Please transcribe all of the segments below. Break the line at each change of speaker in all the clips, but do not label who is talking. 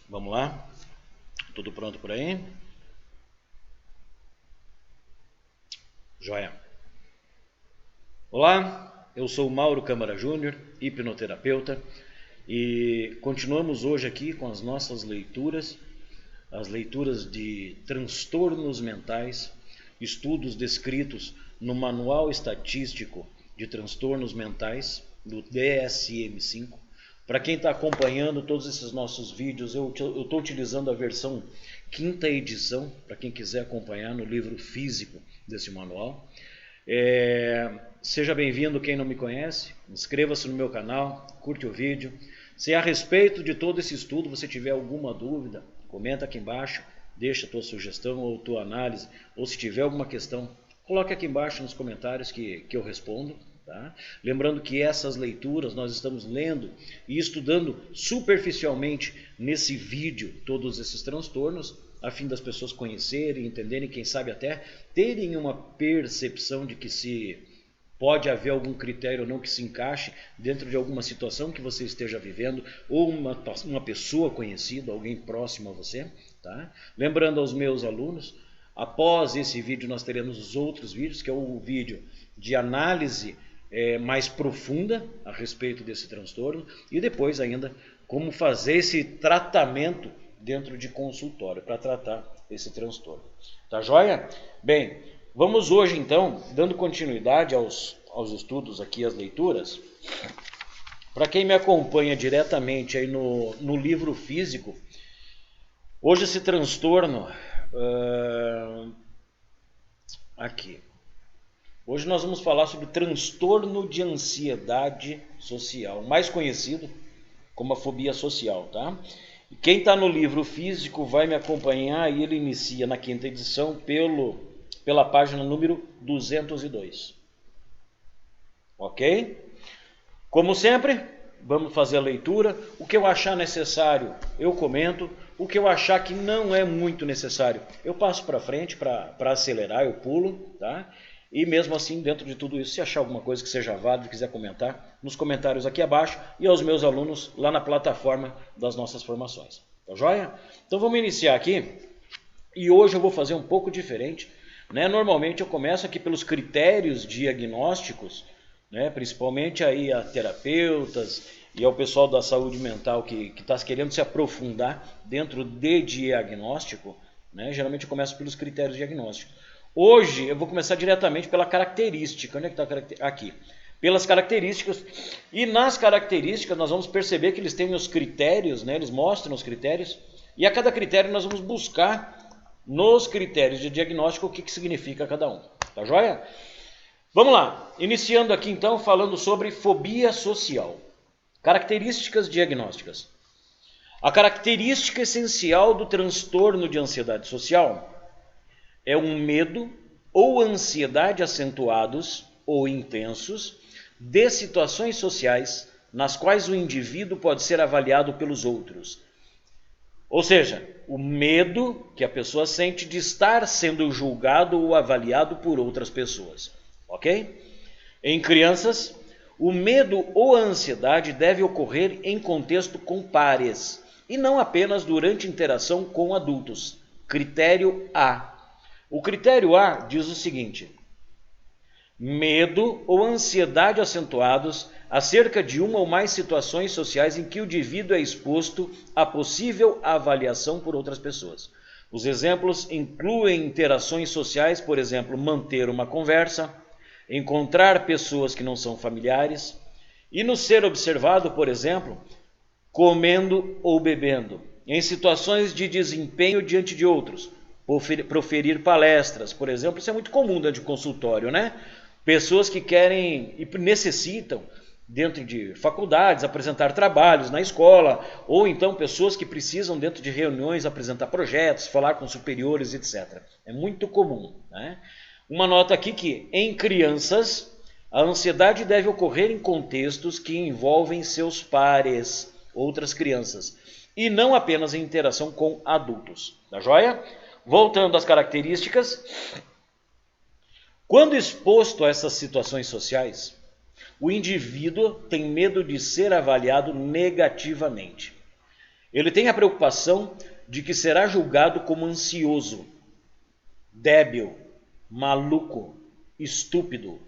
Vamos lá? Tudo pronto por aí? Joia. Olá, eu sou o Mauro Câmara Júnior, hipnoterapeuta, e continuamos hoje aqui com as nossas leituras, as leituras de transtornos mentais, estudos descritos no Manual Estatístico de Transtornos Mentais, do DSM-5. Para quem está acompanhando todos esses nossos vídeos, eu estou utilizando a versão 5ª edição, para quem quiser acompanhar no livro físico desse manual. Seja bem-vindo quem não me conhece, inscreva-se no meu canal, curte o vídeo. Se a respeito de todo esse estudo você tiver alguma dúvida, comenta aqui embaixo, deixa a tua sugestão ou tua análise, ou se tiver alguma questão, coloque aqui embaixo nos comentários que eu respondo. Tá? Lembrando que essas leituras nós estamos lendo e estudando superficialmente nesse vídeo todos esses transtornos, a fim das pessoas conhecerem, entenderem, quem sabe até terem uma percepção de que se pode haver algum critério ou não que se encaixe dentro de alguma situação que você esteja vivendo, ou uma pessoa conhecida, alguém próximo a você. Tá? Lembrando aos meus alunos, após esse vídeo nós teremos os outros vídeos, que é o vídeo de análise mais profunda a respeito desse transtorno, e depois ainda como fazer esse tratamento dentro de consultório para tratar esse transtorno. Tá joia? Bem, vamos hoje então, dando continuidade aos estudos aqui, às leituras. Para quem me acompanha diretamente aí no livro físico, hoje esse transtorno aqui. Hoje nós vamos falar sobre transtorno de ansiedade social, mais conhecido como a fobia social, tá? Quem está no livro físico vai me acompanhar e ele inicia na 5ª edição pela página número 202. Ok? Como sempre, vamos fazer a leitura. O que eu achar necessário, eu comento. O que eu achar que não é muito necessário, eu passo para frente para acelerar, eu pulo, tá? E mesmo assim, dentro de tudo isso, se achar alguma coisa que seja válida, quiser comentar, nos comentários aqui abaixo e aos meus alunos lá na plataforma das nossas formações. Tá joia? Então vamos iniciar aqui. E hoje eu vou fazer um pouco diferente. Né? Normalmente eu começo aqui pelos critérios diagnósticos, né? Principalmente aí a terapeutas e ao pessoal da saúde mental que está querendo se aprofundar dentro de diagnóstico. Né? Geralmente eu começo pelos critérios diagnósticos. Hoje eu vou começar diretamente pela característica, onde é que está aqui? Pelas características, e nas características nós vamos perceber que eles têm os critérios, né? Eles mostram os critérios, e a cada critério nós vamos buscar nos critérios de diagnóstico o que significa cada um, tá joia? Vamos lá, iniciando aqui então falando sobre fobia social, características diagnósticas. A característica essencial do transtorno de ansiedade social é um medo ou ansiedade acentuados ou intensos de situações sociais nas quais o indivíduo pode ser avaliado pelos outros. Ou seja, o medo que a pessoa sente de estar sendo julgado ou avaliado por outras pessoas. Ok? Em crianças, o medo ou a ansiedade deve ocorrer em contexto com pares e não apenas durante interação com adultos. Critério A. O critério A diz o seguinte: medo ou ansiedade acentuados acerca de uma ou mais situações sociais em que o indivíduo é exposto a possível avaliação por outras pessoas. Os exemplos incluem interações sociais, por exemplo, manter uma conversa, encontrar pessoas que não são familiares e no ser observado, por exemplo, comendo ou bebendo, em situações de desempenho diante de outros, proferir palestras, por exemplo. Isso é muito comum dentro de consultório, né? Pessoas que querem e necessitam, dentro de faculdades, apresentar trabalhos na escola, ou então pessoas que precisam, dentro de reuniões, apresentar projetos, falar com superiores, etc. É muito comum, né? Uma nota aqui que, em crianças, a ansiedade deve ocorrer em contextos que envolvem seus pares, outras crianças, e não apenas em interação com adultos. Tá joia? Voltando às características, quando exposto a essas situações sociais, o indivíduo tem medo de ser avaliado negativamente. Ele tem a preocupação de que será julgado como ansioso, débil, maluco, estúpido,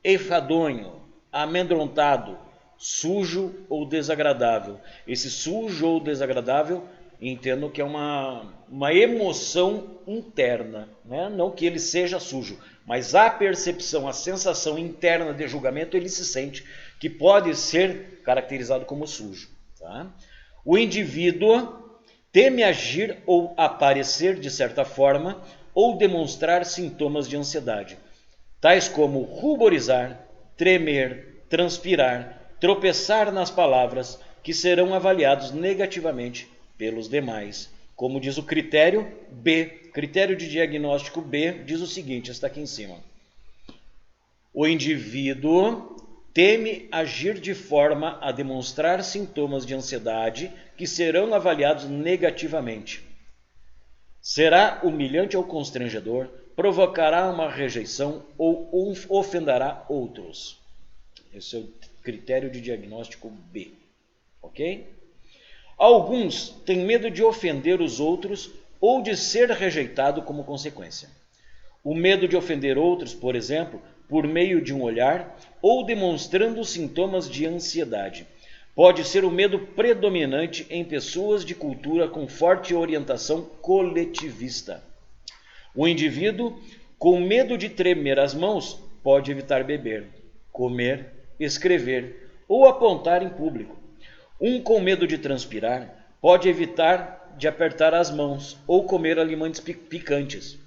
enfadonho, amedrontado, sujo ou desagradável. Esse sujo ou desagradável, entendo que é uma emoção interna, né? Não que ele seja sujo, mas a percepção, a sensação interna de julgamento, ele se sente que pode ser caracterizado como sujo. Tá? O indivíduo teme agir ou aparecer de certa forma ou demonstrar sintomas de ansiedade, tais como ruborizar, tremer, transpirar, tropeçar nas palavras, que serão avaliados negativamente pelos demais. Como diz o critério B, critério de diagnóstico B, diz o seguinte, está aqui em cima. O indivíduo teme agir de forma a demonstrar sintomas de ansiedade que serão avaliados negativamente. Será humilhante ou constrangedor, provocará uma rejeição ou ofenderá outros. Esse é o critério de diagnóstico B. Ok? Alguns têm medo de ofender os outros ou de ser rejeitado como consequência. O medo de ofender outros, por exemplo, por meio de um olhar ou demonstrando sintomas de ansiedade, pode ser o medo predominante em pessoas de cultura com forte orientação coletivista. O indivíduo com medo de tremer as mãos pode evitar beber, comer, escrever ou apontar em público. Um com medo de transpirar pode evitar de apertar as mãos ou comer alimentos picantes.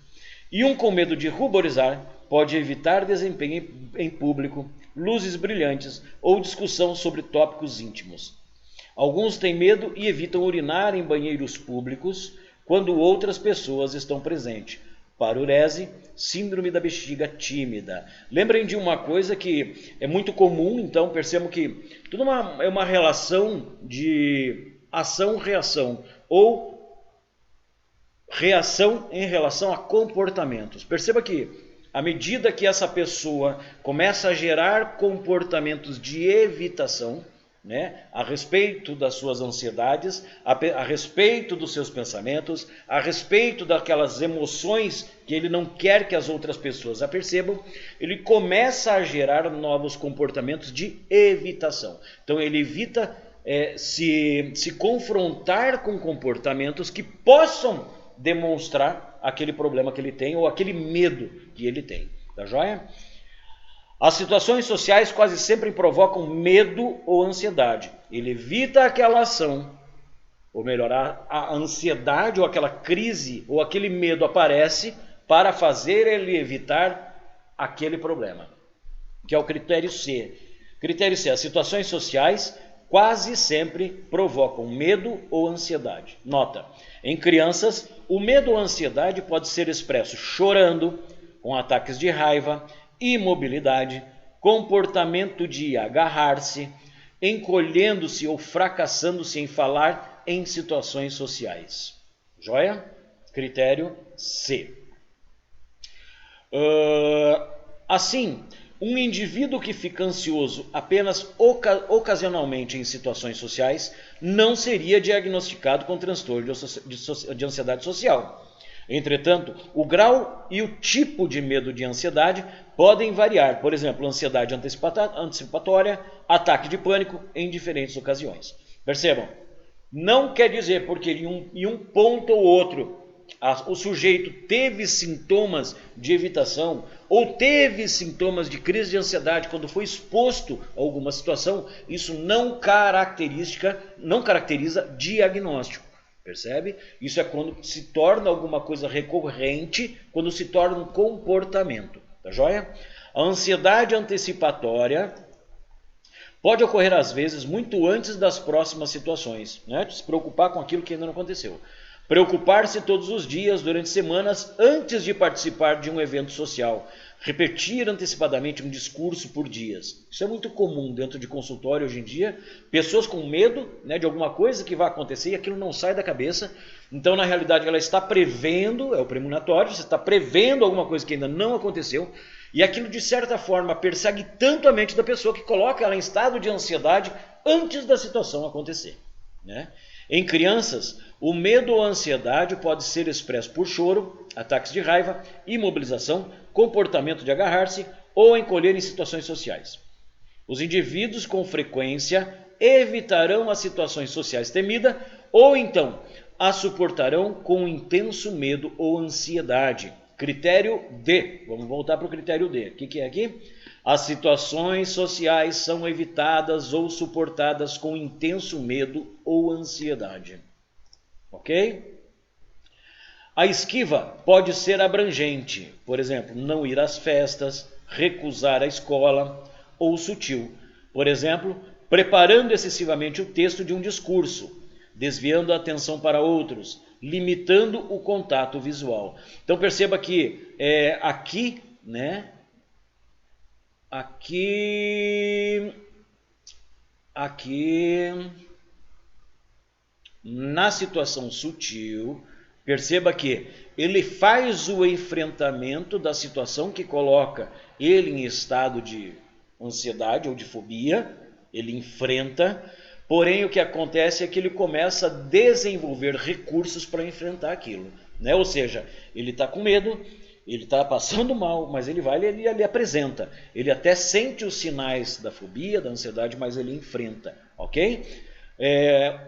E um com medo de ruborizar pode evitar desempenho em público, luzes brilhantes ou discussão sobre tópicos íntimos. Alguns têm medo e evitam urinar em banheiros públicos quando outras pessoas estão presentes. Parurese, síndrome da bexiga tímida. Lembrem de uma coisa que é muito comum, então percebam que tudo é uma relação de ação-reação ou reação em relação a comportamentos. Perceba que à medida que essa pessoa começa a gerar comportamentos de evitação, né, a respeito das suas ansiedades, a respeito dos seus pensamentos, a respeito daquelas emoções que ele não quer que as outras pessoas apercebam, ele começa a gerar novos comportamentos de evitação. Então ele evita se confrontar com comportamentos que possam demonstrar aquele problema que ele tem ou aquele medo que ele tem. Tá joia? As situações sociais quase sempre provocam medo ou ansiedade. Ele evita aquela ação, ou melhor, a ansiedade ou aquela crise ou aquele medo aparece para fazer ele evitar aquele problema, que é o critério C. Critério C, as situações sociais quase sempre provocam medo ou ansiedade. Nota, em crianças, o medo ou ansiedade pode ser expresso chorando, com ataques de raiva, imobilidade, comportamento de agarrar-se, encolhendo-se ou fracassando-se em falar em situações sociais. Joia? Critério C. Assim, um indivíduo que fica ansioso apenas ocasionalmente em situações sociais não seria diagnosticado com transtorno de ansiedade social. Entretanto, o grau e o tipo de medo de ansiedade podem variar. Por exemplo, ansiedade antecipatória, ataque de pânico em diferentes ocasiões. Percebam, não quer dizer porque em um ponto ou outro o sujeito teve sintomas de evitação ou teve sintomas de crise de ansiedade quando foi exposto a alguma situação, isso não caracteriza diagnóstico. Percebe? Isso é quando se torna alguma coisa recorrente, quando se torna um comportamento. Tá joia? A ansiedade antecipatória pode ocorrer às vezes muito antes das próximas situações, né? Se preocupar com aquilo que ainda não aconteceu. Preocupar-se todos os dias durante semanas antes de participar de um evento social. Repetir antecipadamente um discurso por dias. Isso é muito comum dentro de consultório hoje em dia. Pessoas com medo, né, de alguma coisa que vai acontecer e aquilo não sai da cabeça. Então, na realidade, ela está prevendo, é o premonitório, você está prevendo alguma coisa que ainda não aconteceu. E aquilo, de certa forma, persegue tanto a mente da pessoa que coloca ela em estado de ansiedade antes da situação acontecer, né? Em crianças, o medo ou ansiedade pode ser expresso por choro, ataques de raiva, imobilização, comportamento de agarrar-se ou encolher em situações sociais. Os indivíduos com frequência evitarão as situações sociais temidas ou então as suportarão com intenso medo ou ansiedade. Critério D. Vamos voltar para o critério D. O que é aqui? As situações sociais são evitadas ou suportadas com intenso medo ou ansiedade. Ok? A esquiva pode ser abrangente, por exemplo, não ir às festas, recusar a escola, ou sutil, por exemplo, preparando excessivamente o texto de um discurso, desviando a atenção para outros, limitando o contato visual. Então perceba que aqui, né? Aqui na situação sutil, perceba que ele faz o enfrentamento da situação que coloca ele em estado de ansiedade ou de fobia, ele enfrenta, porém o que acontece é que ele começa a desenvolver recursos para enfrentar aquilo, né? Ou seja, ele está com medo, ele está passando mal, mas ele vai, ele apresenta, ele até sente os sinais da fobia, da ansiedade, mas ele enfrenta, ok?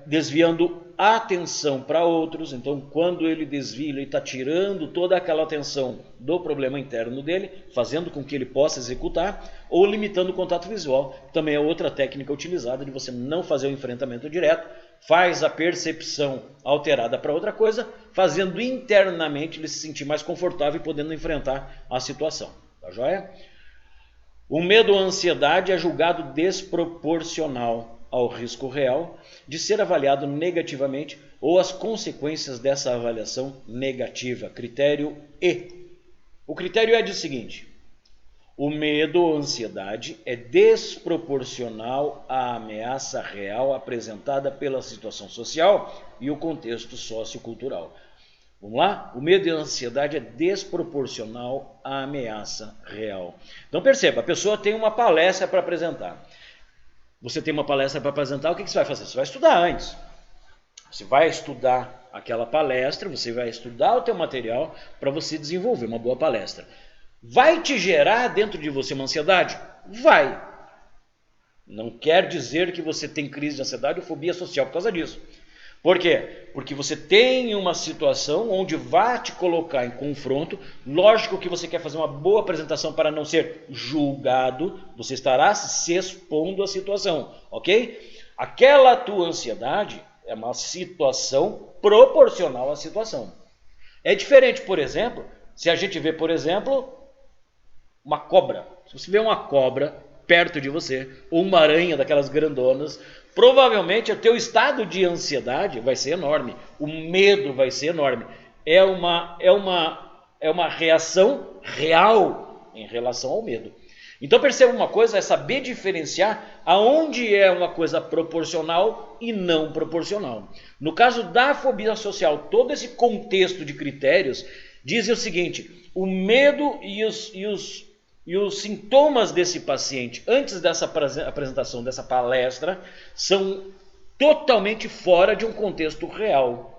Desviando a atenção para outros, então quando ele desvia, ele está tirando toda aquela atenção do problema interno dele, fazendo com que ele possa executar, ou limitando o contato visual, também é outra técnica utilizada de você não fazer o enfrentamento direto, faz a percepção alterada para outra coisa, fazendo internamente ele se sentir mais confortável e podendo enfrentar a situação, tá joia? O medo ou ansiedade é julgado desproporcional ao risco real de ser avaliado negativamente ou as consequências dessa avaliação negativa. Critério E. O critério é o seguinte: o medo ou ansiedade é desproporcional à ameaça real apresentada pela situação social e o contexto sociocultural. Vamos lá? O medo e a ansiedade é desproporcional à ameaça real. Então perceba, a pessoa tem uma palestra para apresentar. Você tem uma palestra para apresentar, o que você vai fazer? Você vai estudar antes. Você vai estudar aquela palestra, você vai estudar o teu material para você desenvolver uma boa palestra. Vai te gerar dentro de você uma ansiedade? Vai. Não quer dizer que você tem crise de ansiedade ou fobia social por causa disso. Por quê? Porque você tem uma situação onde vai te colocar em confronto. Lógico que você quer fazer uma boa apresentação para não ser julgado. Você estará se expondo à situação, ok? Aquela tua ansiedade é uma situação proporcional à situação. É diferente, por exemplo, se a gente vê, por exemplo, uma cobra. Se você vê uma cobra perto de você, ou uma aranha daquelas grandonas, provavelmente o teu estado de ansiedade vai ser enorme, o medo vai ser enorme. É uma reação real em relação ao medo. Então perceba uma coisa, é saber diferenciar aonde é uma coisa proporcional e não proporcional. No caso da fobia social, todo esse contexto de critérios diz o seguinte: o medo e os sintomas desse paciente antes dessa apresentação, dessa palestra, são totalmente fora de um contexto real.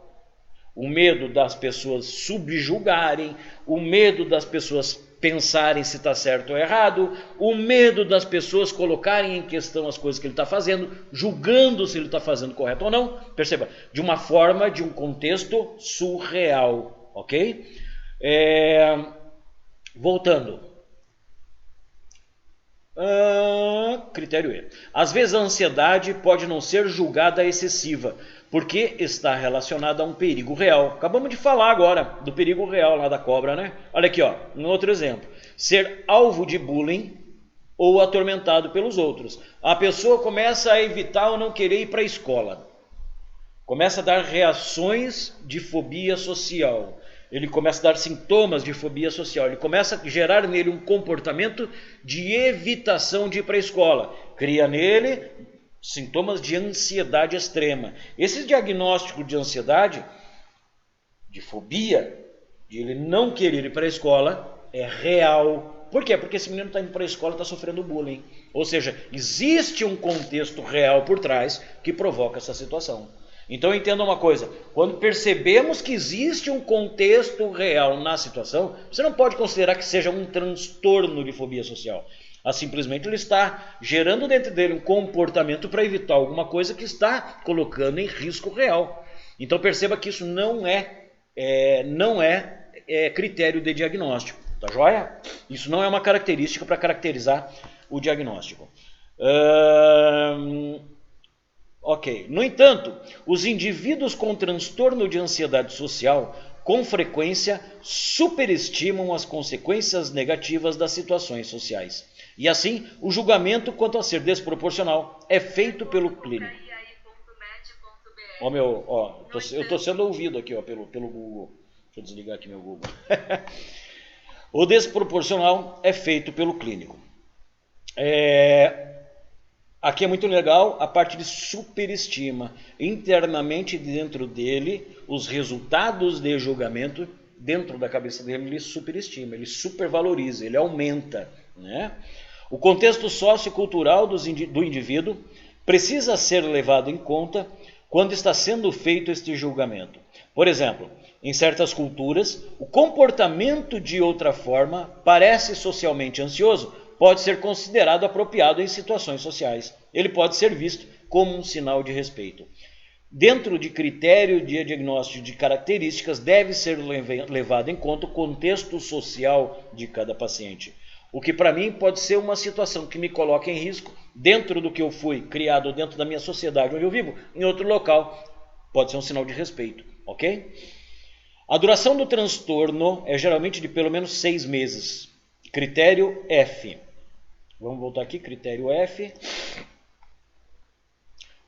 O medo das pessoas subjugarem, o medo das pessoas pensarem se está certo ou errado, o medo das pessoas colocarem em questão as coisas que ele está fazendo, julgando se ele está fazendo correto ou não. Perceba, de uma forma, de um contexto surreal, ok? Voltando. Critério E. Às vezes a ansiedade pode não ser julgada excessiva, porque está relacionada a um perigo real. Acabamos de falar agora do perigo real lá da cobra, né? Olha aqui, ó, um outro exemplo. Ser alvo de bullying ou atormentado pelos outros. A pessoa começa a evitar ou não querer ir para a escola. Começa a dar reações de fobia social. Ele começa a dar sintomas de fobia social, ele começa a gerar nele um comportamento de evitação de ir para a escola, cria nele sintomas de ansiedade extrema. Esse diagnóstico de ansiedade, de fobia, de ele não querer ir para a escola, é real. Por quê? Porque esse menino está indo para a escola e está sofrendo bullying. Ou seja, existe um contexto real por trás que provoca essa situação. Então entenda uma coisa, quando percebemos que existe um contexto real na situação, você não pode considerar que seja um transtorno de fobia social. Simplesmente ele está gerando dentro dele um comportamento para evitar alguma coisa que está colocando em risco real. Então perceba que isso não é critério de diagnóstico, tá joia? Isso não é uma característica para caracterizar o diagnóstico. Ok. No entanto, os indivíduos com transtorno de ansiedade social, com frequência, superestimam as consequências negativas das situações sociais. E assim, o julgamento quanto a ser desproporcional é feito pelo clínico. Eu estou sendo ouvido aqui pelo Google. Deixa eu desligar aqui meu Google. O desproporcional é feito pelo clínico. Aqui é muito legal a parte de superestima. Internamente dentro dele, os resultados de julgamento, dentro da cabeça dele, ele superestima, ele supervaloriza, ele aumenta, né? O contexto sociocultural do indivíduo precisa ser levado em conta quando está sendo feito este julgamento. Por exemplo, em certas culturas, o comportamento de outra forma parece socialmente ansioso, pode ser considerado apropriado em situações sociais. Ele pode ser visto como um sinal de respeito. Dentro de critério de diagnóstico de características, deve ser levado em conta o contexto social de cada paciente. O que para mim pode ser uma situação que me coloca em risco dentro do que eu fui criado, dentro da minha sociedade onde eu vivo, em outro local, pode ser um sinal de respeito, ok? A duração do transtorno é geralmente de pelo menos 6 meses. Critério F. Vamos voltar aqui, critério F.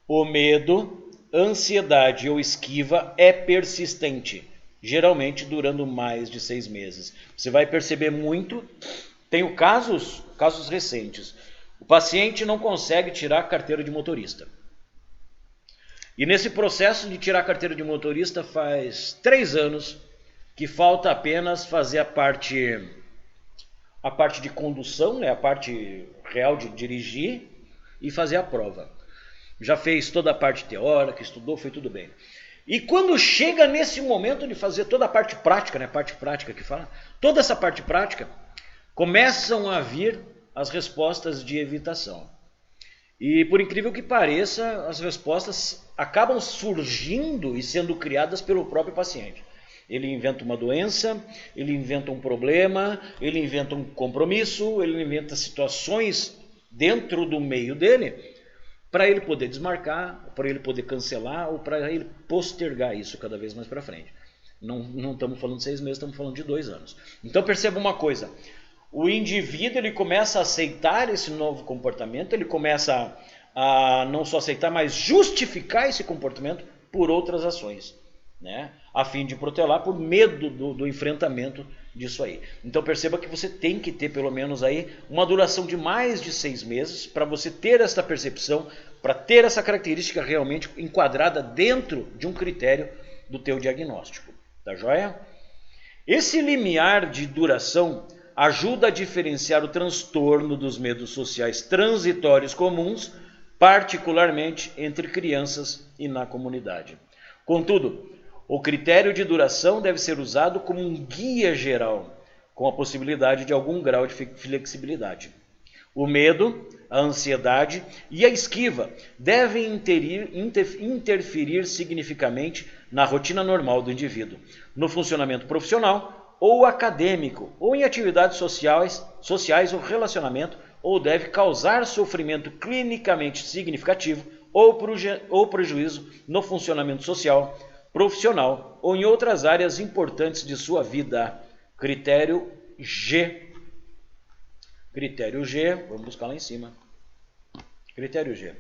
O medo, ansiedade ou esquiva é persistente, geralmente durando mais de 6 meses. Você vai perceber muito, tenho casos recentes. O paciente não consegue tirar a carteira de motorista. E nesse processo de tirar a carteira de motorista faz 3 anos que falta apenas fazer a parte de condução, né, a parte real de dirigir e fazer a prova. Já fez toda a parte teórica, estudou, foi tudo bem. E quando chega nesse momento de fazer toda a parte prática, né, parte prática que fala, toda essa parte prática, começam a vir as respostas de evitação. E por incrível que pareça, as respostas acabam surgindo e sendo criadas pelo próprio paciente. Ele inventa uma doença, ele inventa um problema, ele inventa um compromisso, ele inventa situações dentro do meio dele para ele poder desmarcar, para ele poder cancelar ou para ele postergar isso cada vez mais para frente. Não estamos falando de 6 meses, estamos falando de 2 anos. Então perceba uma coisa, o indivíduo ele começa a aceitar esse novo comportamento, ele começa a não só aceitar, mas justificar esse comportamento por outras ações, né? A fim de protelar por medo do enfrentamento disso aí. Então perceba que você tem que ter pelo menos aí uma duração de mais de 6 meses para você ter essa percepção, para ter essa característica realmente enquadrada dentro de um critério do teu diagnóstico, tá joia? Esse limiar de duração ajuda a diferenciar o transtorno dos medos sociais transitórios comuns, particularmente entre crianças e na comunidade. Contudo, o critério de duração deve ser usado como um guia geral, com a possibilidade de algum grau de flexibilidade. O medo, a ansiedade e a esquiva devem interferir significativamente na rotina normal do indivíduo, no funcionamento profissional ou acadêmico, ou em atividades sociais ou relacionamento, ou deve causar sofrimento clinicamente significativo ou prejuízo no funcionamento social, profissional ou em outras áreas importantes de sua vida. Critério G. Critério G, vamos buscar lá em cima. Critério G.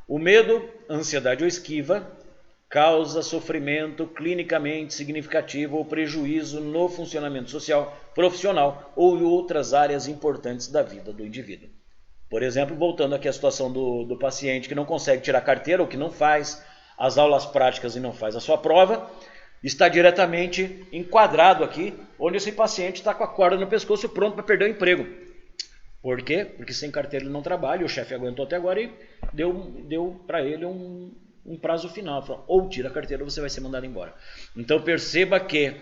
O medo, ansiedade ou esquiva causa sofrimento clinicamente significativo ou prejuízo no funcionamento social, profissional ou em outras áreas importantes da vida do indivíduo. Por exemplo, voltando aqui à situação do paciente que não consegue tirar carteira ou que não faz as aulas práticas e não faz a sua prova, está diretamente enquadrado aqui, onde esse paciente está com a corda no pescoço pronto para perder o emprego. Por quê? Porque sem carteira ele não trabalha, o chefe aguentou até agora e deu para ele um um prazo final, ou tira a carteira ou você vai ser mandado embora. Então perceba que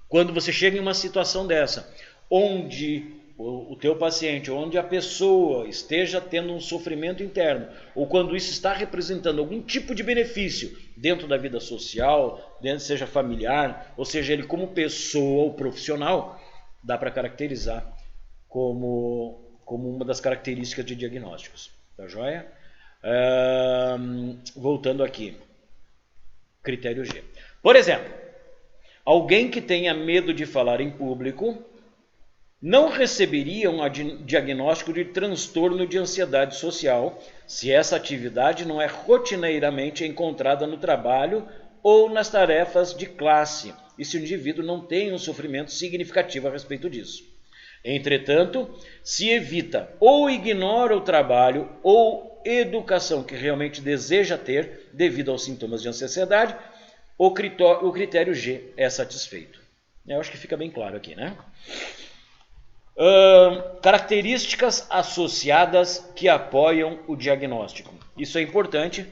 quando você chega em uma situação dessa, onde o teu paciente, onde a pessoa esteja tendo um sofrimento interno, ou quando isso está representando algum tipo de benefício dentro da vida social, seja familiar, ou seja, ele como pessoa ou profissional, dá para caracterizar como uma das características de diagnósticos. Tá joia? Voltando aqui. Critério G. Por exemplo, alguém que tenha medo de falar em público não receberia um diagnóstico de transtorno de ansiedade social se essa atividade não é rotineiramente encontrada no trabalho ou nas tarefas de classe e se o indivíduo não tem um sofrimento significativo a respeito disso. Entretanto, se evita ou ignora o trabalho ou educação que realmente deseja ter devido aos sintomas de ansiedade, o critério G é satisfeito. Eu acho que fica bem claro aqui, né? Características associadas que apoiam o diagnóstico. Isso é importante.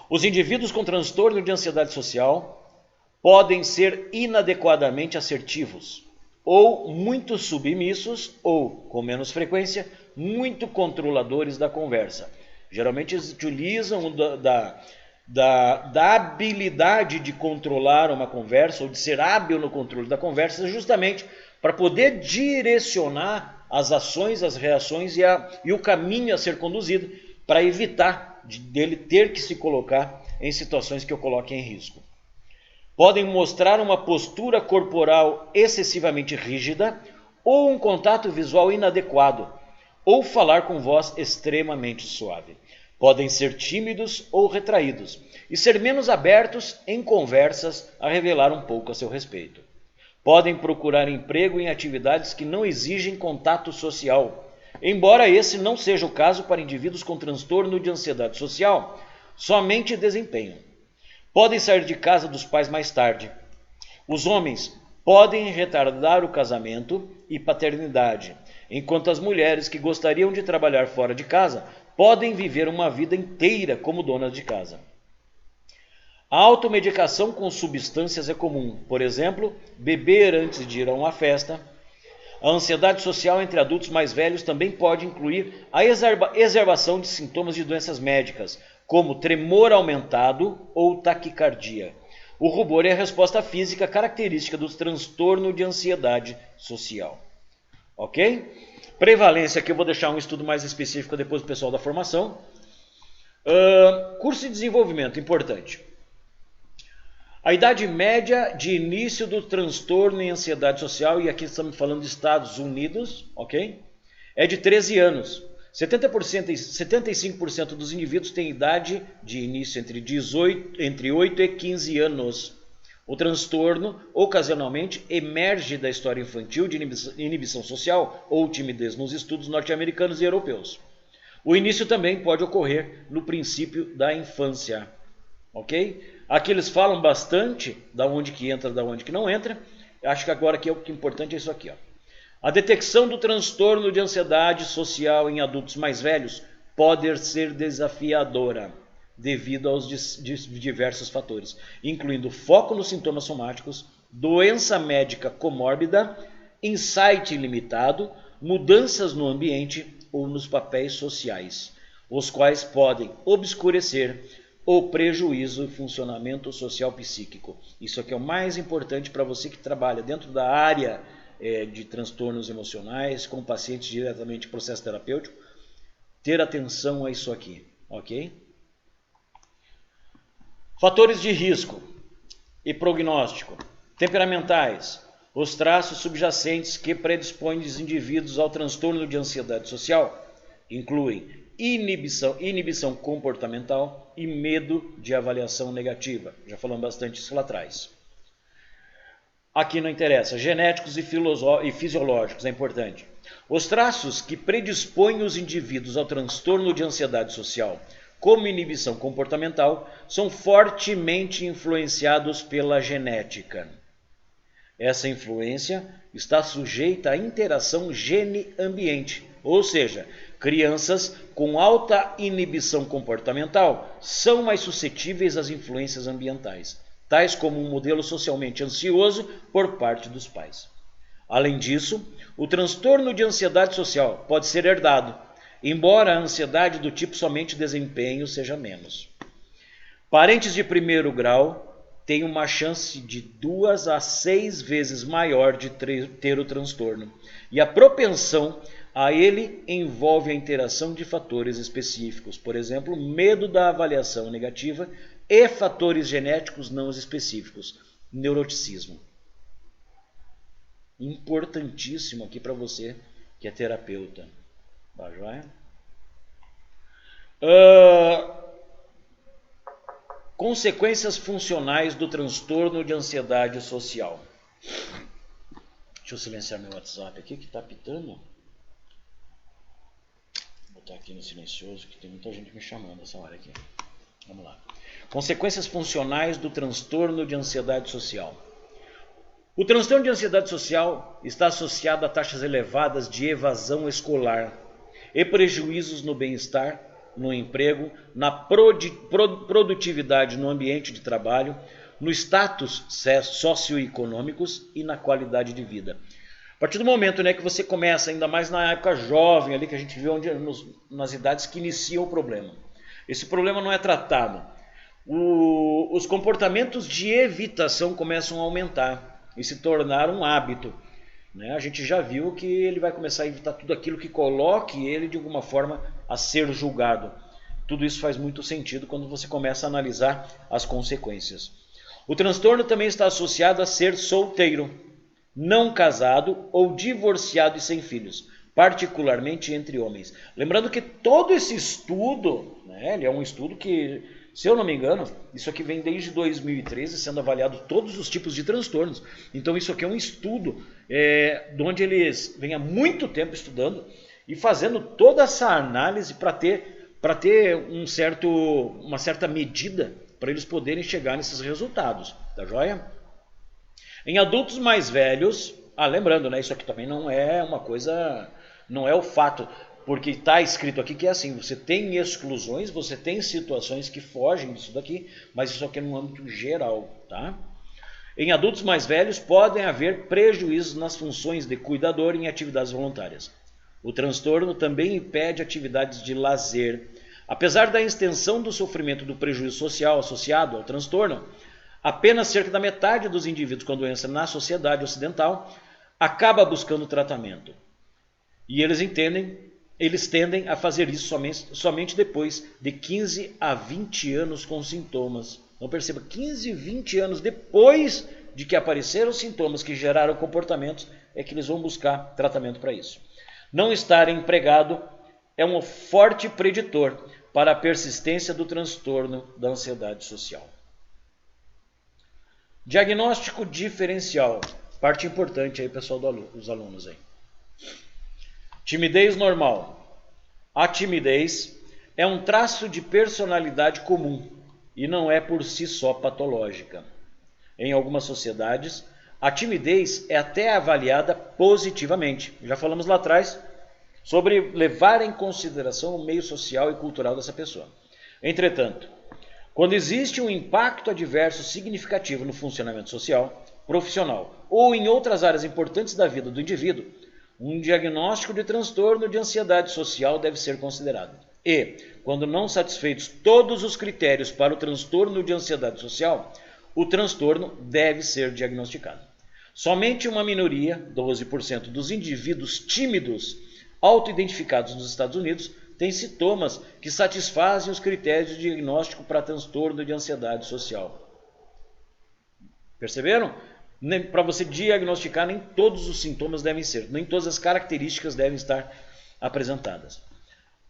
Os indivíduos com transtorno de ansiedade social podem ser inadequadamente assertivos, ou muito submissos, ou, com menos frequência, muito controladores da conversa. Geralmente eles utilizam da habilidade de controlar uma conversa, ou de ser hábil no controle da conversa, justamente para poder direcionar as ações, as reações e o caminho a ser conduzido para evitar dele ter que se colocar em situações que o coloquem em risco. Podem mostrar uma postura corporal excessivamente rígida ou um contato visual inadequado, ou falar com voz extremamente suave. Podem ser tímidos ou retraídos e ser menos abertos em conversas a revelar um pouco a seu respeito. Podem procurar emprego em atividades que não exigem contato social, embora esse não seja o caso para indivíduos com transtorno de ansiedade social, somente desempenho. Podem sair de casa dos pais mais tarde. Os homens podem retardar o casamento e paternidade, enquanto as mulheres que gostariam de trabalhar fora de casa podem viver uma vida inteira como donas de casa. A automedicação com substâncias é comum, por exemplo, beber antes de ir a uma festa. A ansiedade social entre adultos mais velhos também pode incluir a exacerbação de sintomas de doenças médicas, como tremor aumentado ou taquicardia. O rubor é a resposta física característica do transtorno de ansiedade social. Ok? Prevalência, aqui eu vou deixar um estudo mais específico depois do pessoal da formação. Curso de desenvolvimento, importante. A idade média de início do transtorno em ansiedade social, e aqui estamos falando dos Estados Unidos, ok? É de 13 anos. 70% e 75% dos indivíduos têm idade de início entre 8 e 15 anos. O transtorno, ocasionalmente, emerge da história infantil de inibição social ou timidez nos estudos norte-americanos e europeus. O início também pode ocorrer no princípio da infância, ok? Aqui eles falam bastante da onde que entra, da onde que não entra. Acho que agora aqui o que é importante é isso aqui, ó. A detecção do transtorno de ansiedade social em adultos mais velhos pode ser desafiadora devido aos diversos fatores, incluindo foco nos sintomas somáticos, doença médica comórbida, insight limitado, mudanças no ambiente ou nos papéis sociais, os quais podem obscurecer o prejuízo do funcionamento social psíquico. Isso aqui é o mais importante para você que trabalha dentro da área de transtornos emocionais, com pacientes diretamente em processo terapêutico, ter atenção a isso aqui, ok? Fatores de risco e prognóstico. Temperamentais. Os traços subjacentes que predispõem os indivíduos ao transtorno de ansiedade social incluem inibição comportamental e medo de avaliação negativa. Já falamos bastante isso lá atrás. Aqui não interessa. Genéticos e fisiológicos, é importante. Os traços que predispõem os indivíduos ao transtorno de ansiedade social, como inibição comportamental, são fortemente influenciados pela genética. Essa influência está sujeita à interação gene-ambiente, ou seja, Crianças com alta inibição comportamental são mais suscetíveis às influências ambientais, tais como um modelo socialmente ansioso por parte dos pais. Além disso, o transtorno de ansiedade social pode ser herdado, embora a ansiedade do tipo somente desempenho seja menos. Parentes de primeiro grau têm uma chance de 2 a 6 vezes maior de ter o transtorno, e a propensão a ele envolve a interação de fatores específicos, por exemplo, medo da avaliação negativa e fatores genéticos não específicos, neuroticismo. Importantíssimo aqui para você que é terapeuta. Tá joia? Consequências funcionais do transtorno de ansiedade social. Deixa eu silenciar meu WhatsApp aqui que está pitando. Vou botar aqui no silencioso que tem muita gente me chamando essa hora aqui. Vamos lá. Consequências funcionais do transtorno de ansiedade social. O transtorno de ansiedade social está associado a taxas elevadas de evasão escolar e prejuízos no bem-estar, no emprego, na produtividade no ambiente de trabalho, no status socioeconômicos e na qualidade de vida. A partir do momento, né, que você começa, ainda mais na época jovem, ali que a gente vê nas idades que iniciam o problema. Esse problema não é tratado. Os comportamentos de evitação começam a aumentar e se tornar um hábito. A gente já viu que ele vai começar a evitar tudo aquilo que coloque ele de alguma forma a ser julgado. Tudo isso faz muito sentido quando você começa a analisar as consequências. O transtorno também está associado a ser solteiro, não casado ou divorciado e sem filhos, particularmente entre homens. Lembrando que todo esse estudo, ele é um estudo que, se eu não me engano, isso aqui vem desde 2013 sendo avaliado todos os tipos de transtornos. Então isso aqui é um estudo de onde eles vêm há muito tempo estudando e fazendo toda essa análise para ter uma certa medida para eles poderem chegar nesses resultados. Tá joia? Em adultos mais velhos, lembrando, isso aqui também não é uma coisa, não é o fato, porque está escrito aqui que é assim, você tem exclusões, você tem situações que fogem disso daqui, mas isso aqui é no âmbito geral, tá? Em adultos mais velhos podem haver prejuízos nas funções de cuidador em atividades voluntárias. O transtorno também impede atividades de lazer. Apesar da extensão do sofrimento do prejuízo social associado ao transtorno, apenas cerca da metade dos indivíduos com doença na sociedade ocidental acaba buscando tratamento. E eles tendem a fazer isso somente depois de 15 a 20 anos com sintomas. Então perceba, 15, 20 anos depois de que apareceram os sintomas que geraram comportamentos, é que eles vão buscar tratamento para isso. Não estar empregado é um forte preditor para a persistência do transtorno da ansiedade social. Diagnóstico diferencial, parte importante aí, pessoal, dos alunos aí. Timidez normal. A timidez é um traço de personalidade comum e não é por si só patológica. Em algumas sociedades, a timidez é até avaliada positivamente. Já falamos lá atrás sobre levar em consideração o meio social e cultural dessa pessoa. Entretanto, quando existe um impacto adverso significativo no funcionamento social, profissional ou em outras áreas importantes da vida do indivíduo, um diagnóstico de transtorno de ansiedade social deve ser considerado. E, quando não satisfeitos todos os critérios para o transtorno de ansiedade social, o transtorno deve ser diagnosticado. Somente uma minoria, 12% dos indivíduos tímidos auto-identificados nos Estados Unidos, tem sintomas que satisfazem os critérios de diagnóstico para transtorno de ansiedade social. Perceberam? Para você diagnosticar, nem todos os sintomas devem ser, nem todas as características devem estar apresentadas.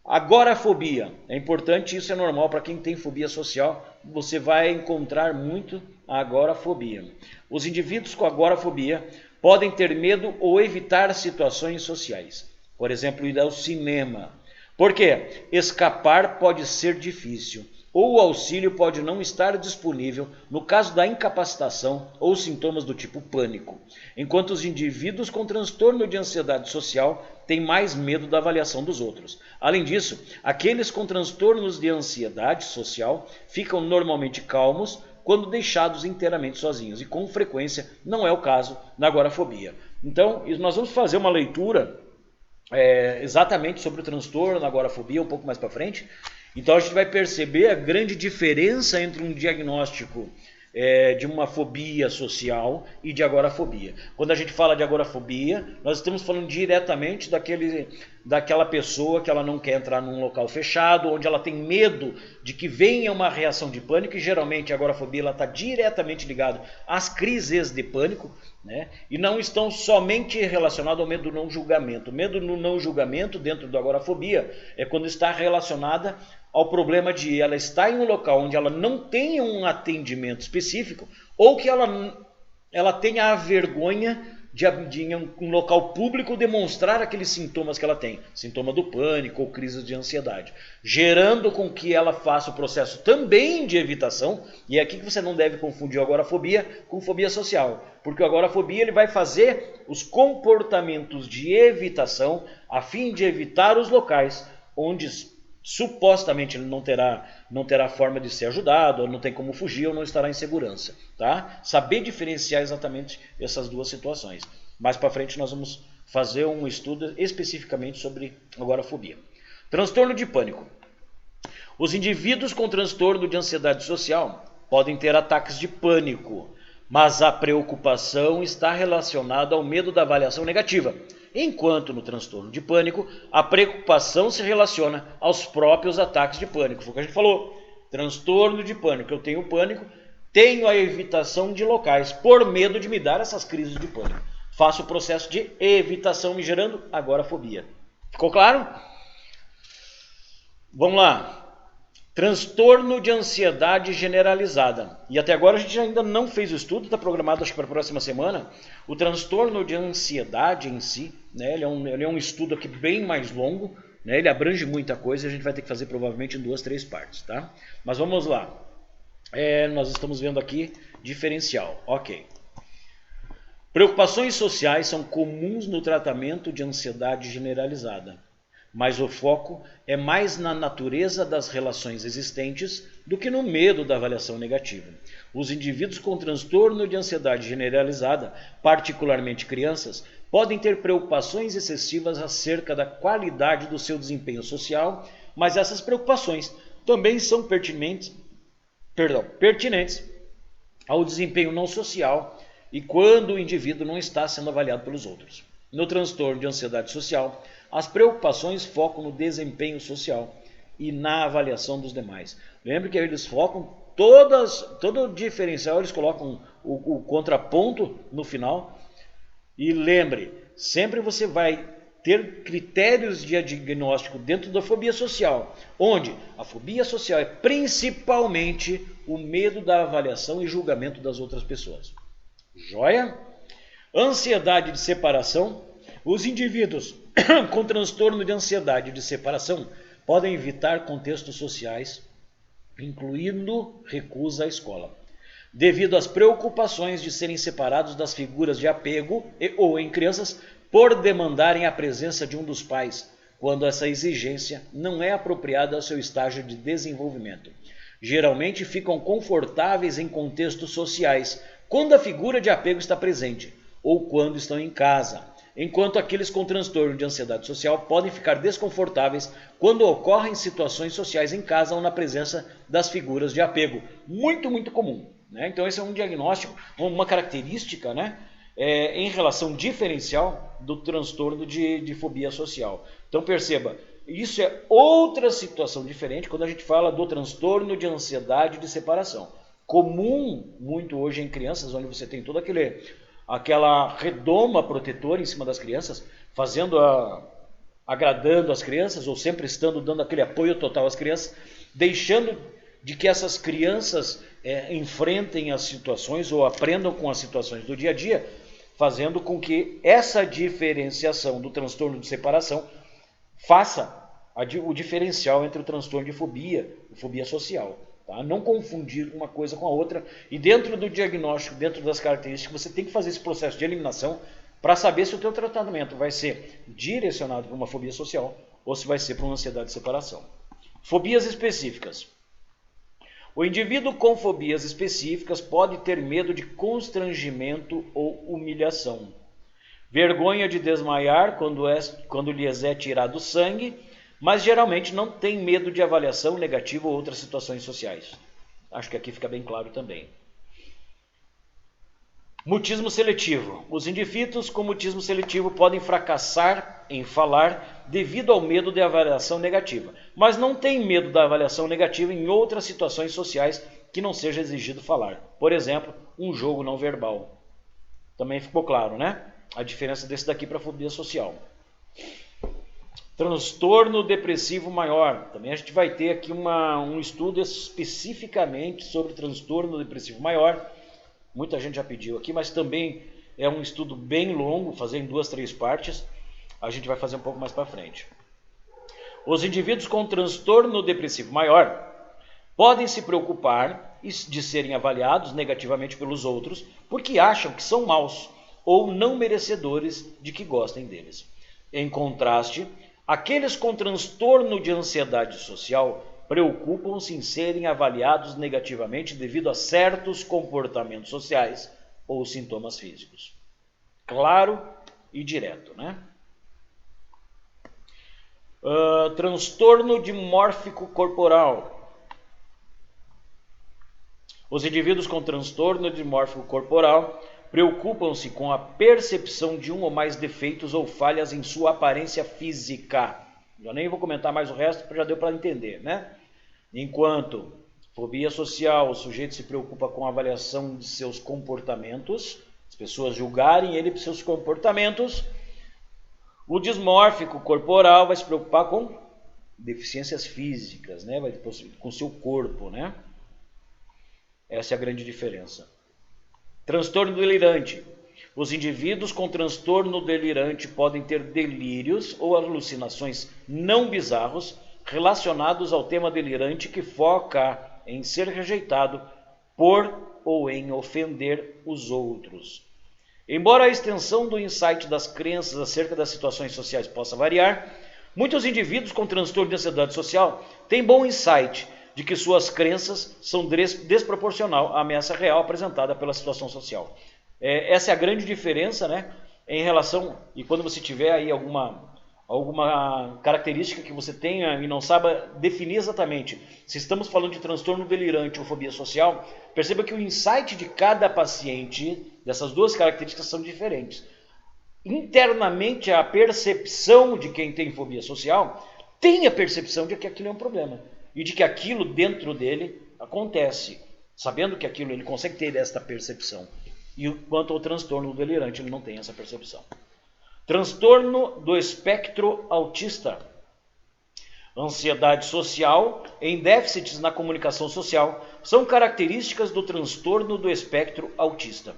Agorafobia. É importante, isso é normal para quem tem fobia social, você vai encontrar muito a agorafobia. Os indivíduos com agorafobia podem ter medo ou evitar situações sociais. Por exemplo, ir ao cinema. Por quê? Escapar pode ser difícil. ou o auxílio pode não estar disponível no caso da incapacitação ou sintomas do tipo pânico, enquanto os indivíduos com transtorno de ansiedade social têm mais medo da avaliação dos outros. Além disso, aqueles com transtornos de ansiedade social ficam normalmente calmos quando deixados inteiramente sozinhos, e com frequência não é o caso na agorafobia. Então, nós vamos fazer uma leitura exatamente sobre o transtorno da agorafobia um pouco mais para frente. Então a gente vai perceber a grande diferença entre um diagnóstico de uma fobia social e de agorafobia. Quando a gente fala de agorafobia, nós estamos falando diretamente daquela pessoa que ela não quer entrar num local fechado, onde ela tem medo de que venha uma reação de pânico, e geralmente a agorafobia está diretamente ligada às crises de pânico, né? E não estão somente relacionados ao medo do não julgamento. O medo do não julgamento dentro da agorafobia é quando está relacionada ao problema de ela estar em um local onde ela não tem um atendimento específico, ou que ela tenha a vergonha de em um local público demonstrar aqueles sintomas que ela tem, sintoma do pânico ou crise de ansiedade, gerando com que ela faça o processo também de evitação. E é aqui que você não deve confundir a agorafobia com fobia social, porque a agorafobia ele vai fazer os comportamentos de evitação a fim de evitar os locais onde supostamente ele não terá forma de ser ajudado, ou não tem como fugir, ou não estará em segurança. Tá? Saber diferenciar exatamente essas duas situações. Mais para frente nós vamos fazer um estudo especificamente sobre agorafobia. Transtorno de pânico. Os indivíduos com transtorno de ansiedade social podem ter ataques de pânico, mas a preocupação está relacionada ao medo da avaliação negativa, enquanto no transtorno de pânico, a preocupação se relaciona aos próprios ataques de pânico. Foi o que a gente falou. Transtorno de pânico. Eu tenho pânico, tenho a evitação de locais por medo de me dar essas crises de pânico. Faço o processo de evitação me gerando agorafobia. Ficou claro? Vamos lá. Transtorno de ansiedade generalizada. E até agora a gente ainda não fez o estudo, está programado acho que para a próxima semana. O transtorno de ansiedade em si, né, ele é um estudo aqui bem mais longo, né, ele abrange muita coisa e a gente vai ter que fazer provavelmente em 2, 3 partes. Tá? Mas vamos lá. Nós estamos vendo aqui diferencial. Ok. Preocupações sociais são comuns no tratamento de ansiedade generalizada, mas o foco é mais na natureza das relações existentes do que no medo da avaliação negativa. Os indivíduos com transtorno de ansiedade generalizada, particularmente crianças, podem ter preocupações excessivas acerca da qualidade do seu desempenho social, mas essas preocupações também são pertinentes ao desempenho não social e quando o indivíduo não está sendo avaliado pelos outros. No transtorno de ansiedade social, as preocupações focam no desempenho social e na avaliação dos demais. Lembre que eles focam todo diferencial, eles colocam o contraponto no final. E lembre, sempre você vai ter critérios de diagnóstico dentro da fobia social, onde a fobia social é principalmente o medo da avaliação e julgamento das outras pessoas. Joia? Ansiedade de separação. Os indivíduos com transtorno de ansiedade de separação podem evitar contextos sociais, incluindo recusa à escola, devido às preocupações de serem separados das figuras de apego ou em crianças por demandarem a presença de um dos pais, quando essa exigência não é apropriada ao seu estágio de desenvolvimento. Geralmente ficam confortáveis em contextos sociais, quando a figura de apego está presente, ou quando estão em casa, enquanto aqueles com transtorno de ansiedade social podem ficar desconfortáveis quando ocorrem situações sociais em casa ou na presença das figuras de apego. Muito, muito comum. Né? Então esse é um diagnóstico, uma característica, né, em relação diferencial do transtorno de fobia social. Então perceba, isso é outra situação diferente quando a gente fala do transtorno de ansiedade de separação. Comum muito hoje em crianças, onde você tem toda aquela redoma protetora em cima das crianças, agradando as crianças, ou sempre dando aquele apoio total às crianças, deixando de que essas crianças enfrentem as situações ou aprendam com as situações do dia a dia, fazendo com que essa diferenciação do transtorno de separação faça o diferencial entre o transtorno de fobia e fobia social. Tá? Não confundir uma coisa com a outra. E dentro do diagnóstico, dentro das características, você tem que fazer esse processo de eliminação para saber se o teu tratamento vai ser direcionado para uma fobia social ou se vai ser para uma ansiedade de separação. Fobias específicas. O indivíduo com fobias específicas pode ter medo de constrangimento ou humilhação. Vergonha de desmaiar quando lhes é tirado sangue, mas geralmente não tem medo de avaliação negativa ou outras situações sociais. Acho que aqui fica bem claro também. Mutismo seletivo. Os indivíduos com mutismo seletivo podem fracassar em falar devido ao medo de avaliação negativa, mas não têm medo da avaliação negativa em outras situações sociais que não seja exigido falar. Por exemplo, um jogo não verbal. Também ficou claro, né? A diferença desse daqui para a fobia social. Transtorno depressivo maior. Também a gente vai ter aqui um estudo especificamente sobre transtorno depressivo maior. Muita gente já pediu aqui, mas também é um estudo bem longo, fazer em 2, 3 partes. A gente vai fazer um pouco mais para frente. Os indivíduos com transtorno depressivo maior podem se preocupar de serem avaliados negativamente pelos outros porque acham que são maus ou não merecedores de que gostem deles. Em contraste, aqueles com transtorno de ansiedade social preocupam-se em serem avaliados negativamente devido a certos comportamentos sociais ou sintomas físicos. Claro e direto, né? Transtorno dimórfico corporal. Os indivíduos com transtorno dimórfico corporal preocupam-se com a percepção de um ou mais defeitos ou falhas em sua aparência física. Eu nem vou comentar mais o resto, porque já deu para entender, né? Enquanto fobia social, o sujeito se preocupa com a avaliação de seus comportamentos, as pessoas julgarem ele por seus comportamentos. O dismórfico corporal vai se preocupar com deficiências físicas, né? Com seu corpo, né? Essa é a grande diferença. Transtorno delirante. Os indivíduos com transtorno delirante podem ter delírios ou alucinações não bizarros relacionados ao tema delirante que foca em ser rejeitado por ou em ofender os outros. Embora a extensão do insight das crenças acerca das situações sociais possa variar, muitos indivíduos com transtorno de ansiedade social têm bom insight de que suas crenças são desproporcional à ameaça real apresentada pela situação social. Essa é a grande diferença, né, em relação, e quando você tiver aí alguma característica que você tenha e não saiba definir exatamente se estamos falando de transtorno delirante ou fobia social, perceba que o insight de cada paciente, dessas duas características, são diferentes. Internamente, a percepção de quem tem fobia social tem a percepção de que aquilo é um problema e de que aquilo dentro dele acontece, sabendo que aquilo ele consegue ter esta percepção. E quanto ao transtorno delirante, ele não tem essa percepção. Transtorno do espectro autista. Ansiedade social em déficits na comunicação social são características do transtorno do espectro autista.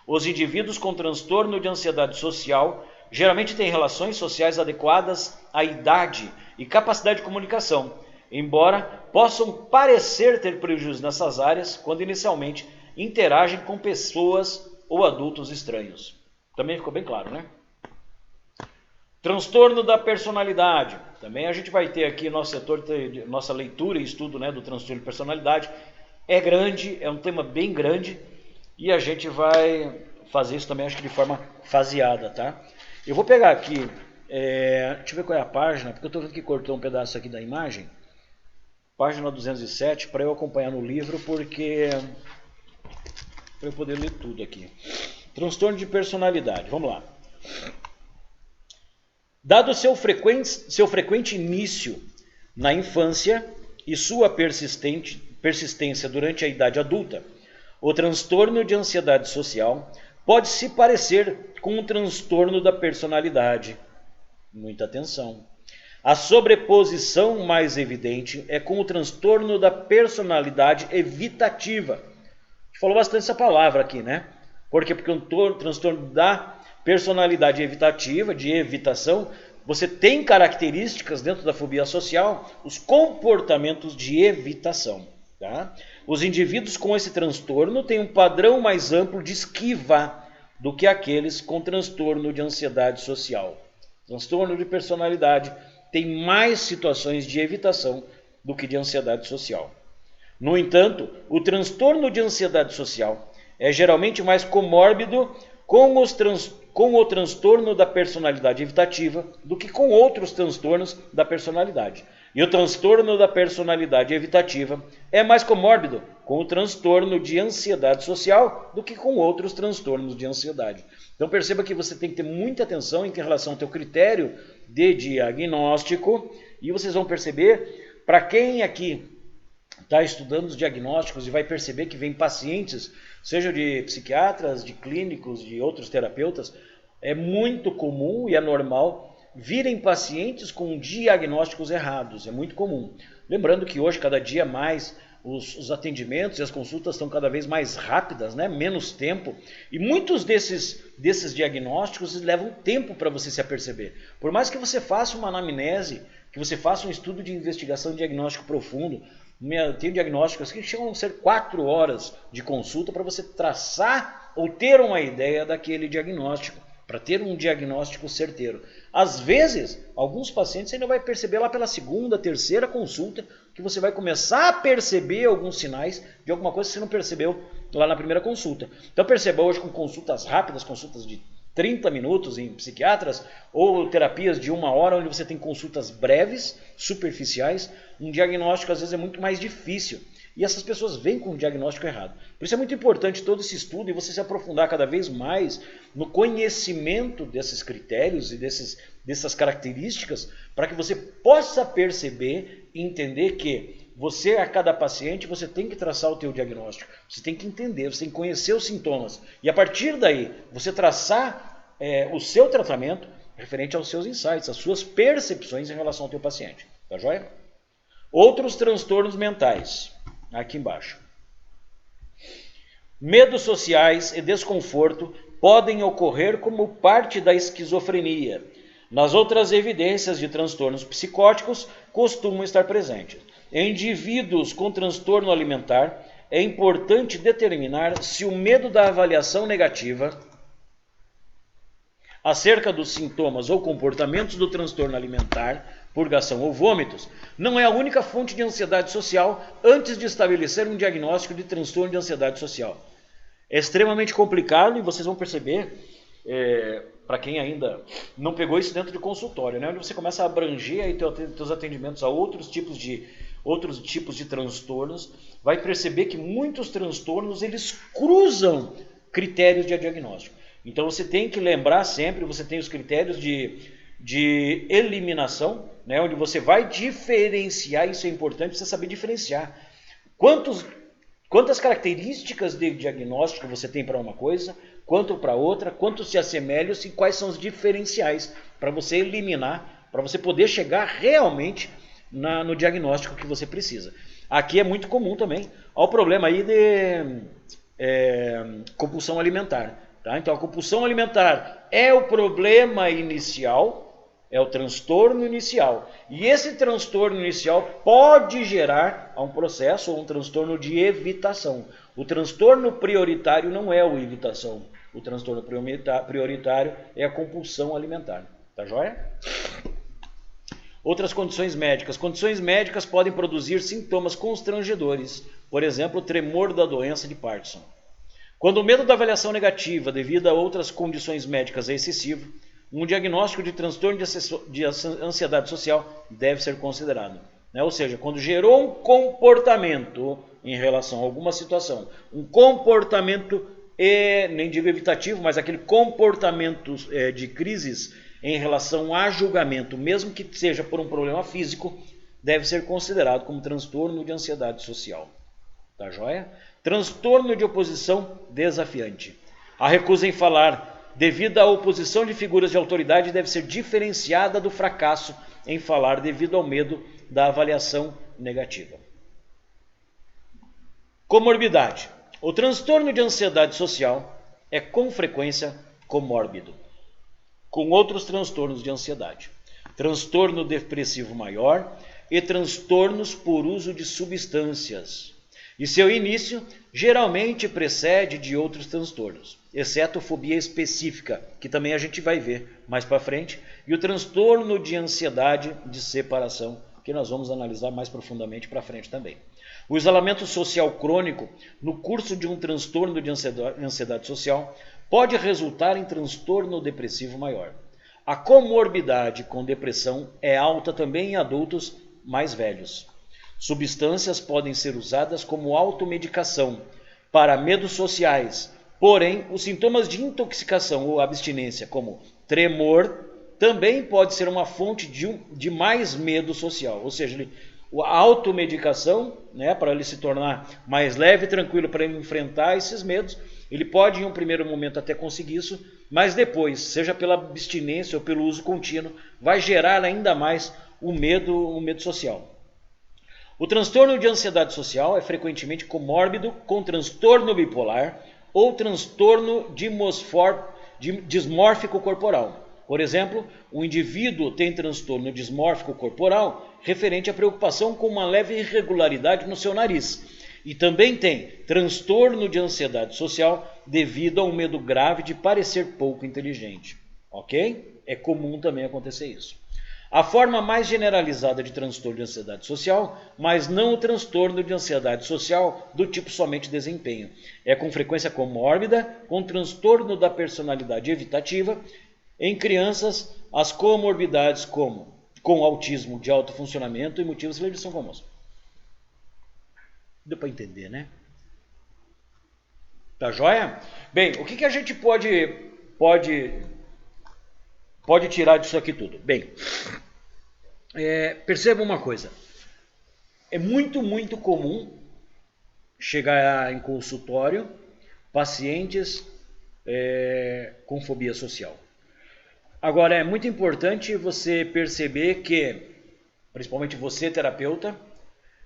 Os indivíduos com transtorno de ansiedade social geralmente têm relações sociais adequadas à idade e capacidade de comunicação, embora possam parecer ter prejuízos nessas áreas quando inicialmente interagem com pessoas ou adultos estranhos. Também ficou bem claro, né? Transtorno da personalidade. Também a gente vai ter aqui nosso setor, nossa leitura e estudo, né, do transtorno de personalidade. É grande, é um tema bem grande e a gente vai fazer isso também, acho que de forma faseada, tá? Eu vou pegar aqui, deixa eu ver qual é a página, porque eu estou vendo que cortou um pedaço aqui da imagem. Página 207, para eu acompanhar no livro, porque para eu poder ler tudo aqui. Transtorno de personalidade, vamos lá. Dado seu frequente início na infância e sua persistência durante a idade adulta, o transtorno de ansiedade social pode se parecer com o transtorno da personalidade. Muita atenção. A sobreposição mais evidente é com o transtorno da personalidade evitativa. A gente falou bastante essa palavra aqui, né? Por quê? Porque o transtorno da personalidade evitativa, de evitação, você tem características dentro da fobia social, os comportamentos de evitação. Tá? Os indivíduos com esse transtorno têm um padrão mais amplo de esquiva do que aqueles com transtorno de ansiedade social. Transtorno de personalidade tem mais situações de evitação do que de ansiedade social. No entanto, o transtorno de ansiedade social é geralmente mais comórbido com o transtorno da personalidade evitativa do que com outros transtornos da personalidade. E o transtorno da personalidade evitativa é mais comórbido com o transtorno de ansiedade social do que com outros transtornos de ansiedade. Então perceba que você tem que ter muita atenção em relação ao teu critério de diagnóstico, e vocês vão perceber, para quem aqui está estudando os diagnósticos e vai perceber que vem pacientes, seja de psiquiatras, de clínicos, de outros terapeutas, é muito comum e é normal virem pacientes com diagnósticos errados, é muito comum. Lembrando que hoje, cada dia mais, os atendimentos e as consultas estão cada vez mais rápidas, né? Menos tempo, e muitos desses diagnósticos levam tempo para você se aperceber. Por mais que você faça uma anamnese, que você faça um estudo de investigação e diagnóstico profundo, tem diagnósticos que chegam a ser 4 horas de consulta para você traçar ou ter uma ideia daquele diagnóstico, para ter um diagnóstico certeiro. Às vezes, alguns pacientes você ainda vai perceber lá pela segunda, terceira consulta, que você vai começar a perceber alguns sinais de alguma coisa que você não percebeu lá na primeira consulta. Então perceba hoje com consultas rápidas, consultas de 30 minutos em psiquiatras, ou terapias de 1 hora, onde você tem consultas breves, superficiais, um diagnóstico às vezes é muito mais difícil. E essas pessoas vêm com o diagnóstico errado. Por isso é muito importante todo esse estudo e você se aprofundar cada vez mais no conhecimento desses critérios e dessas características, para que você possa perceber e entender que você, a cada paciente, você tem que traçar o teu diagnóstico. Você tem que entender, você tem que conhecer os sintomas. E a partir daí, você traçar o seu tratamento referente aos seus insights, às suas percepções em relação ao teu paciente. Tá joia? Outros transtornos mentais. Aqui embaixo. Medos sociais e desconforto podem ocorrer como parte da esquizofrenia. Nas outras evidências de transtornos psicóticos costumam estar presentes. Em indivíduos com transtorno alimentar, é importante determinar se o medo da avaliação negativa acerca dos sintomas ou comportamentos do transtorno alimentar, purgação ou vômitos, não é a única fonte de ansiedade social antes de estabelecer um diagnóstico de transtorno de ansiedade social. É extremamente complicado e vocês vão perceber, para quem ainda não pegou isso dentro de consultório, né? Onde você começa a abranger aí teus atendimentos a outros tipos de transtornos, vai perceber que muitos transtornos eles cruzam critérios de diagnóstico. Então você tem que lembrar sempre, você tem os critérios de eliminação, né, onde você vai diferenciar, isso é importante você saber diferenciar. Quantas características de diagnóstico você tem para uma coisa, quanto para outra, quantos se assemelham e quais são os diferenciais para você eliminar, para você poder chegar realmente no diagnóstico que você precisa. Aqui é muito comum também ao problema aí de compulsão alimentar. Tá? Então a compulsão alimentar é o problema inicial, é o transtorno inicial. E esse transtorno inicial pode gerar um processo ou um transtorno de evitação. O transtorno prioritário não é a evitação. O transtorno prioritário é a compulsão alimentar. Tá joia? Outras condições médicas. Condições médicas podem produzir sintomas constrangedores. Por exemplo, o tremor da doença de Parkinson. Quando o medo da avaliação negativa devido a outras condições médicas é excessivo, um diagnóstico de transtorno de ansiedade social deve ser considerado. Ou seja, quando gerou um comportamento em relação a alguma situação, um comportamento, nem digo evitativo, mas aquele comportamento de crises em relação a julgamento, mesmo que seja por um problema físico, deve ser considerado como transtorno de ansiedade social. Tá joia? Transtorno de oposição desafiante. A recusa em falar devido à oposição de figuras de autoridade deve ser diferenciada do fracasso em falar devido ao medo da avaliação negativa. Comorbidade. O transtorno de ansiedade social é com frequência comórbido com outros transtornos de ansiedade. Transtorno depressivo maior e transtornos por uso de substâncias. E seu início geralmente precede de outros transtornos, exceto fobia específica, que também a gente vai ver mais para frente, e o transtorno de ansiedade de separação, que nós vamos analisar mais profundamente para frente também. O isolamento social crônico, no curso de um transtorno de ansiedade social, pode resultar em transtorno depressivo maior. A comorbidade com depressão é alta também em adultos mais velhos. Substâncias podem ser usadas como automedicação para medos sociais, porém, os sintomas de intoxicação ou abstinência, como tremor, também pode ser uma fonte de mais medo social, ou seja, a automedicação, né, para ele se tornar mais leve e tranquilo para ele enfrentar esses medos, ele pode em um primeiro momento até conseguir isso, mas depois, seja pela abstinência ou pelo uso contínuo, vai gerar ainda mais o medo social. O transtorno de ansiedade social é frequentemente comórbido com transtorno bipolar ou transtorno dismórfico corporal. Por exemplo, o indivíduo tem transtorno dismórfico corporal referente à preocupação com uma leve irregularidade no seu nariz. E também tem transtorno de ansiedade social devido a um medo grave de parecer pouco inteligente. Ok? É comum também acontecer isso. A forma mais generalizada de transtorno de ansiedade social, mas não o transtorno de ansiedade social do tipo somente desempenho. É com frequência comórbida, com transtorno da personalidade evitativa. Em crianças, as comorbidades com autismo de alto funcionamento e motivos eles são comuns. Deu para entender, né? Tá joia? Bem, o que a gente pode tirar disso aqui tudo? Bem, perceba uma coisa. É muito comum chegar em consultório pacientes com fobia social. Agora, é muito importante você perceber que, principalmente você, terapeuta,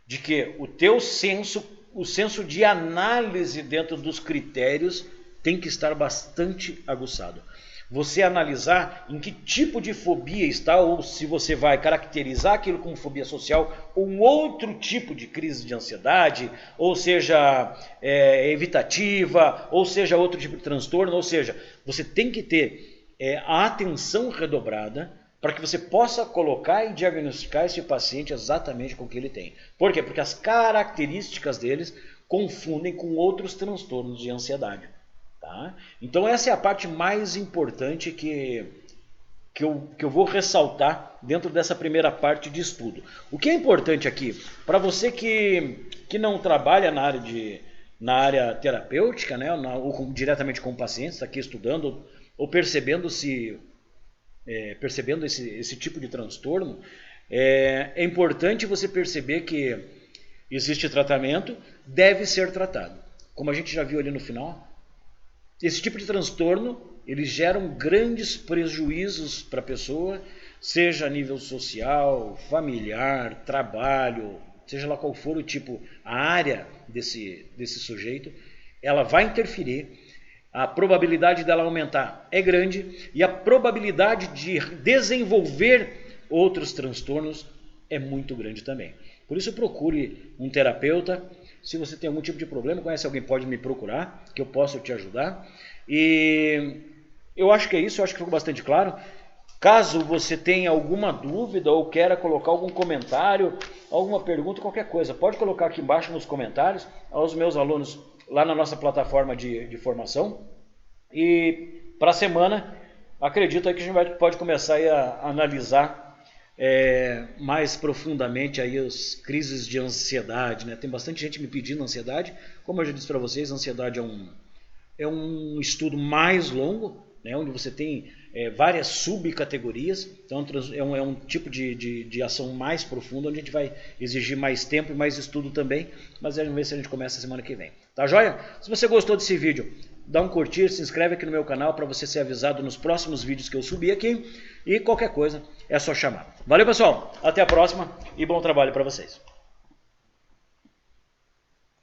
de que o senso de análise dentro dos critérios tem que estar bastante aguçado. Você analisar em que tipo de fobia está, ou se você vai caracterizar aquilo como fobia social, ou um outro tipo de crise de ansiedade, ou seja, evitativa, ou seja, outro tipo de transtorno, ou seja, você tem que ter a atenção redobrada para que você possa colocar e diagnosticar esse paciente exatamente com o que ele tem. Por quê? Porque as características deles confundem com outros transtornos de ansiedade. Tá? Então essa é a parte mais importante que eu vou ressaltar dentro dessa primeira parte de estudo. O que é importante aqui, para você que não trabalha na área terapêutica, né, ou diretamente com pacientes, está aqui estudando, ou percebendo esse tipo de transtorno, é importante você perceber que existe tratamento, deve ser tratado. Como a gente já viu ali no final, esse tipo de transtorno, eles geram grandes prejuízos para a pessoa, seja a nível social, familiar, trabalho, seja lá qual for o tipo, a área desse sujeito, ela vai interferir. A probabilidade dela aumentar é grande e a probabilidade de desenvolver outros transtornos é muito grande também. Por isso procure um terapeuta. Se você tem algum tipo de problema, conhece alguém, pode me procurar, que eu possa te ajudar. E eu acho que é isso, eu acho que ficou bastante claro. Caso você tenha alguma dúvida ou queira colocar algum comentário, alguma pergunta, qualquer coisa, pode colocar aqui embaixo nos comentários aos meus alunos lá na nossa plataforma de formação. E para a semana, acredito aí que a gente pode começar aí a analisar mais profundamente aí as crises de ansiedade, né? Tem bastante gente me pedindo ansiedade. Como eu já disse para vocês, a ansiedade é um estudo mais longo, né? Onde você tem várias subcategorias. Então é um tipo de ação mais profunda, onde a gente vai exigir mais tempo e mais estudo também. Mas vamos ver se a gente começa semana que vem. Tá joia? Se você gostou desse vídeo, dá um curtir, se inscreve aqui no meu canal para você ser avisado nos próximos vídeos que eu subir aqui. E qualquer coisa é só chamar. Valeu, pessoal. Até a próxima e bom trabalho para vocês.